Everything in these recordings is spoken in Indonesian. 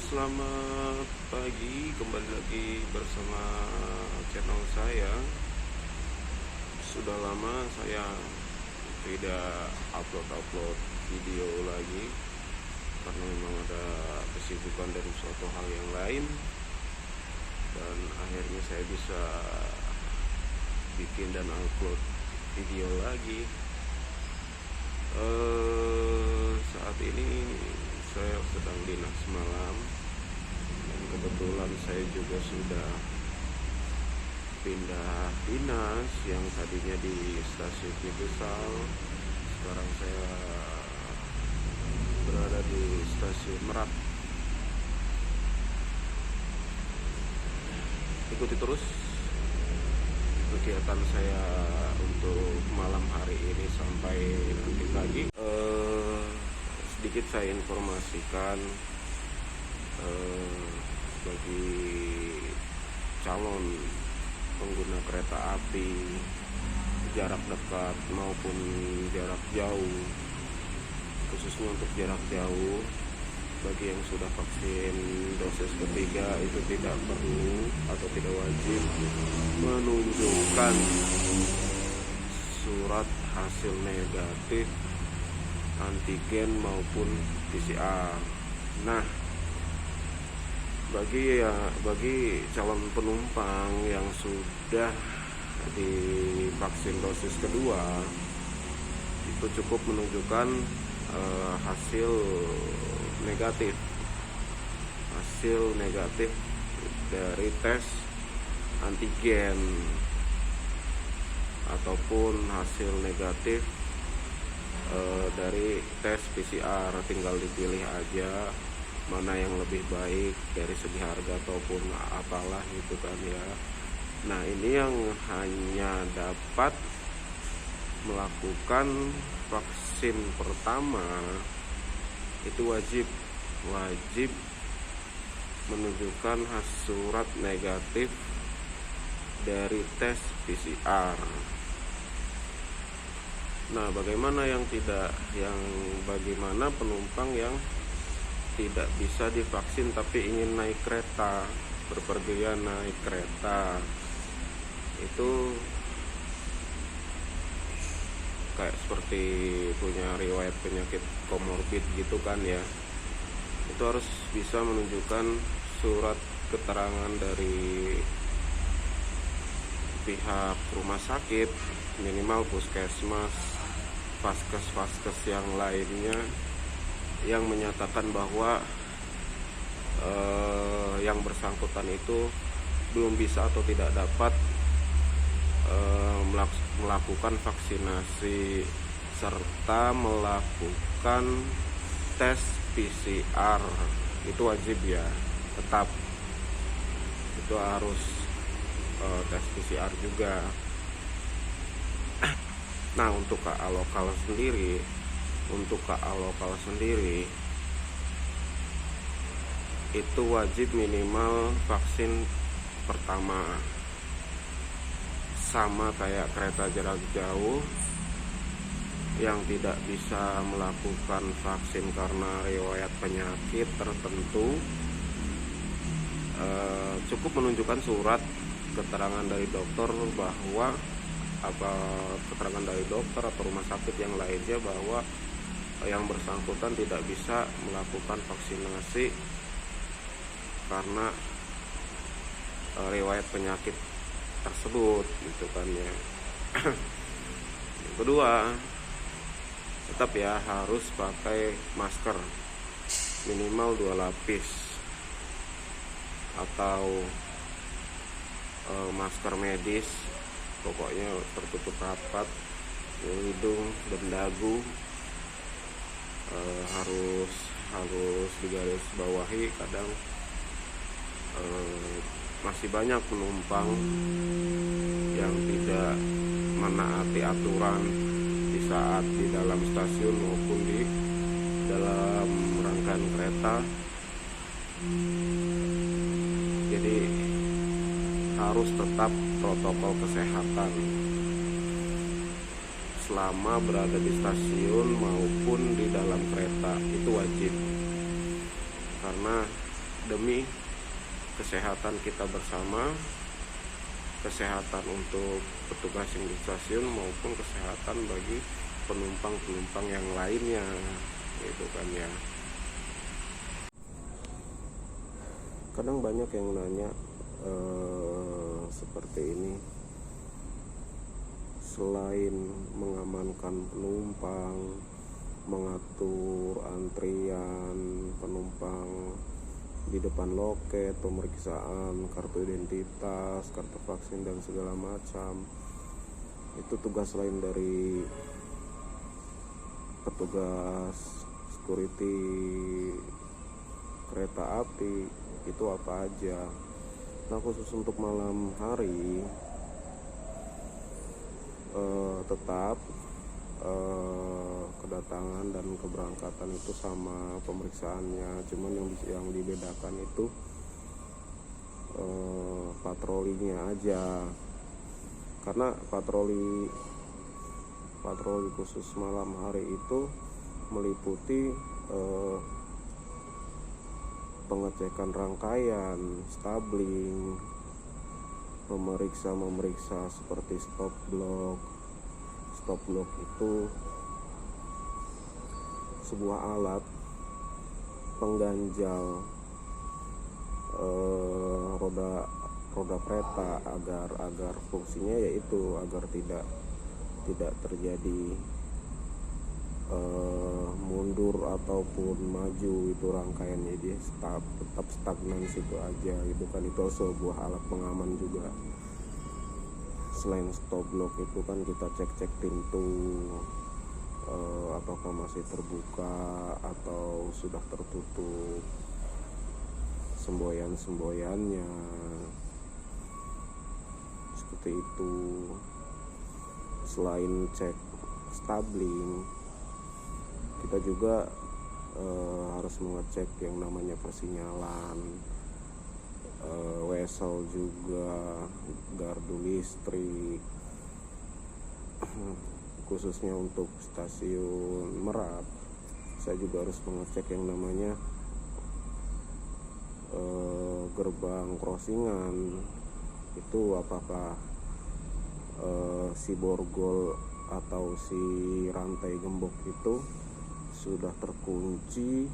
Selamat pagi, kembali lagi bersama channel saya. Sudah lama saya tidak upload video lagi karena memang ada kesibukan dan suatu hal yang lain, dan akhirnya saya bisa bikin dan upload video lagi. Saat ini saya sedang dinas malam, dan kebetulan saya juga sudah pindah dinas. Yang tadinya di stasiun Tegal, sekarang saya berada di stasiun Merak. Ikuti terus kegiatan saya untuk malam hari ini sampai nanti pagi. Sedikit saya informasikan bagi calon pengguna kereta api jarak dekat maupun jarak jauh, khususnya untuk jarak jauh. Bagi yang sudah vaksin dosis ketiga itu tidak perlu atau tidak wajib menunjukkan surat hasil negatif antigen maupun PCR. Nah, bagi calon penumpang yang sudah divaksin dosis kedua, itu cukup menunjukkan hasil negatif dari tes antigen ataupun hasil negatif dari tes PCR. Tinggal dipilih aja mana yang lebih baik dari segi harga ataupun apalah gitu kan ya. Nah, ini yang hanya dapat melakukan vaksin pertama itu wajib menunjukkan surat negatif dari tes PCR. Nah, bagaimana penumpang yang tidak bisa divaksin tapi ingin naik kereta, berpergian naik kereta, itu kayak seperti punya riwayat penyakit komorbid gitu kan ya. Itu harus bisa menunjukkan surat keterangan dari pihak rumah sakit, minimal puskesmas, vaskes yang lainnya, yang menyatakan bahwa yang bersangkutan itu belum bisa atau tidak dapat melakukan vaksinasi serta melakukan tes PCR. Itu wajib ya, tetap itu harus tes PCR juga. Nah, untuk KA lokal sendiri itu wajib minimal vaksin pertama, sama kayak kereta jarak jauh yang tidak bisa melakukan vaksin karena riwayat penyakit tertentu. Cukup menunjukkan surat keterangan dari dokter bahwa keterangan dari dokter atau rumah sakit yang lainnya bahwa yang bersangkutan tidak bisa melakukan vaksinasi karena riwayat penyakit tersebut gitu kan ya. Yang kedua, tetap ya harus pakai masker minimal 2 lapis atau masker medis, pokoknya tertutup rapat hidung dan dagu. Harus digaris bawahi. Kadang masih banyak penumpang yang tidak menaati aturan di saat di dalam stasiun maupun di dalam rangkaian kereta. Jadi harus tetap protokol kesehatan selama berada di stasiun maupun di dalam kereta, itu wajib. Karena demi kesehatan kita bersama, kesehatan untuk petugas yang di stasiun maupun kesehatan bagi penumpang-penumpang yang lainnya, gitu kan ya. Kadang banyak yang nanya seperti ini, selain mengamankan penumpang, mengatur antrian penumpang di depan loket, pemeriksaan kartu identitas, kartu vaksin dan segala macam, itu tugas lain dari petugas security kereta api. Itu apa aja? Nah, khusus untuk malam hari tetap kedatangan dan keberangkatan itu sama pemeriksaannya, cuman yang dibedakan itu patrolinya aja, karena patroli khusus malam hari itu meliputi pengecekan rangkaian, stabling, memeriksa seperti stop block. Stop block itu sebuah alat pengganjal roda kereta agar fungsinya yaitu agar tidak terjadi mundur ataupun maju itu rangkaiannya, dia tetap stagnan situ aja gitu kan. Itu sebuah alat pengaman juga. Selain stop block itu kan kita cek pintu apakah masih terbuka atau sudah tertutup semboyannya, seperti itu. Selain cek stabling, kita juga harus mengecek yang namanya persinyalan, wesel juga, gardu listrik. Khususnya untuk stasiun Merak, saya juga harus mengecek yang namanya gerbang crossingan, itu apakah si borgol atau si rantai gembok itu sudah terkunci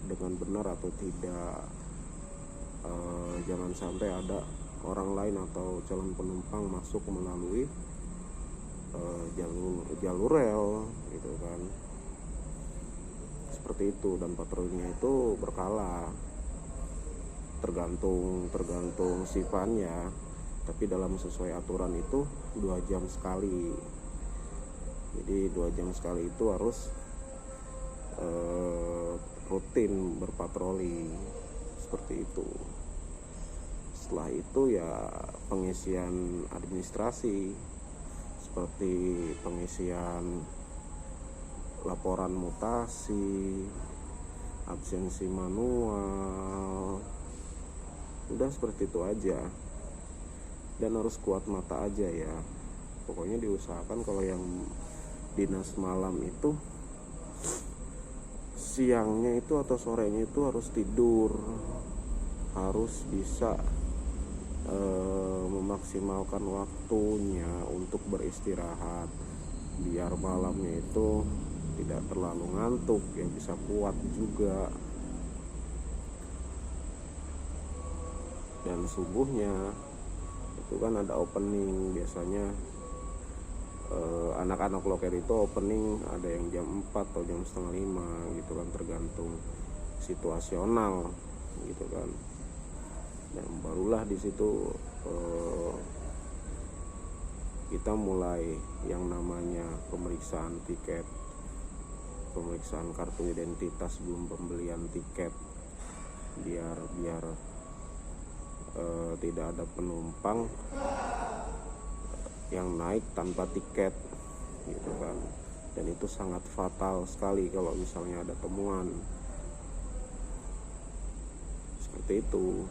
dengan benar atau tidak. Jangan sampai ada orang lain atau calon penumpang masuk melalui jalur rel gitu kan, seperti itu. Dan patrolinya itu berkala, tergantung sifatnya, tapi dalam sesuai aturan itu 2 jam sekali. Jadi 2 jam sekali itu harus rutin berpatroli, seperti itu. Setelah itu ya pengisian administrasi, seperti pengisian laporan mutasi, absensi manual, udah seperti itu aja. Dan harus kuat mata aja ya, pokoknya diusahakan kalau yang dinas malam itu siangnya itu atau sorenya itu harus tidur, harus bisa memaksimalkan waktunya untuk beristirahat, biar malamnya itu tidak terlalu ngantuk, ya bisa kuat juga. Dan subuhnya itu kan ada opening, biasanya anak-anak loket itu opening ada yang jam 4 atau jam setengah 5 gitu kan, tergantung situasional gitu kan. Dan barulah di situ kita mulai yang namanya pemeriksaan tiket, pemeriksaan kartu identitas sebelum pembelian tiket, biar tidak ada penumpang yang naik tanpa tiket gitu kan. Dan itu sangat fatal sekali kalau misalnya ada temuan seperti itu.